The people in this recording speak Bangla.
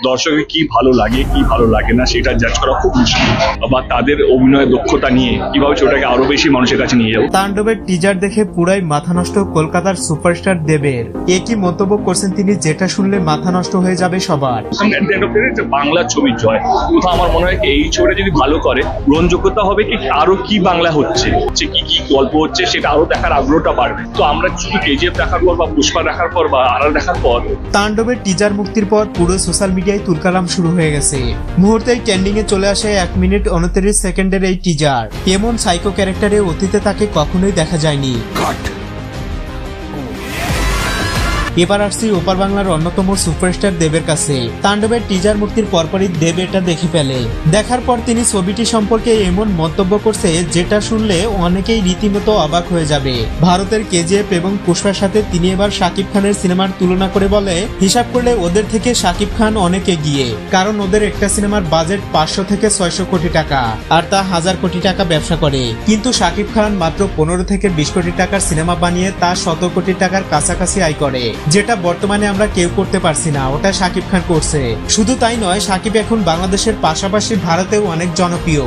দর্শকের কি ভালো লাগে কি ভালো লাগে না সেটা জাজ করা খুব মুশকিল, বা তাদের অভিনয় দক্ষতা নিয়ে কিভাবে ওটাকে আরো বেশি মানুষের কাছে নিয়ে যাবো। তাণ্ডবের টিজার দেখে পুরাই মাথা নষ্ট কলকাতার সুপারস্টার দেবের। একই মন্তব্য করছেন তিনি, যেটা শুনলে মাথা নষ্ট হয়ে যাবে সবার। বাংলা ছবির জয় কোথাও আমার মনে হয় এই ছবিটা যদি ভালো করে গ্রহণযোগ্যতা হবে, কি আরো কি বাংলা হচ্ছে, কি কি গল্প হচ্ছে সেটা আরো দেখার আগ্রহটা বাড়বে। তো আমরা শুধু কেজিএফ দেখার পর বা পুষ্পা দেখার পর বা আড়াল দেখার পর, তাণ্ডবের টিজার মুক্তির পর পুরো সোশ্যাল মিডিয়ায় তুলকালাম শুরু হয়ে গেছে। মুহূর্তেই ট্রেন্ডিং এ চলে আসে 1 মিনিট 29 সেকেন্ডের এই টিজার। এমন সাইকো ক্যারেক্টারে অতীতে তাকে কখনোই দেখা যায়নি। এবার আসছি ওপার বাংলার অন্যতম সুপারস্টার দেবের কাছে। তাণ্ডবের টিজার মুক্তির পরপরই দেব এটা দেখে ফেলে। দেখার পর তিনি ছবিটি সম্পর্কে এমন মন্তব্য করছে যেটা শুনলে অনেকেই রীতিমতো অবাক হয়ে যাবে। ভারতের কেজিএফ এবং পুষ্পার সাথে তিনি এবার শাকিব খানের সিনেমার তুলনা করে বলে, হিসাব করলে ওদের থেকে শাকিব খান অনেক এগিয়ে, কারণ ওদের একটা সিনেমার বাজেট 500 থেকে 600 কোটি টাকা, আর তা 1000 কোটি টাকা ব্যবসা করে। কিন্তু শাকিব খান মাত্র 15 থেকে 20 কোটি টাকার সিনেমা বানিয়ে তা 100 কোটি টাকার কাছাকাছি আয় করে, যেটা বর্তমানে আমরা কেউ করতে পারছি না। ওটা শাকিব খান করছে। শুধু তাই নয়, শাকিব এখন বাংলাদেশের পাশাপাশি ভারতেও অনেক জনপ্রিয়।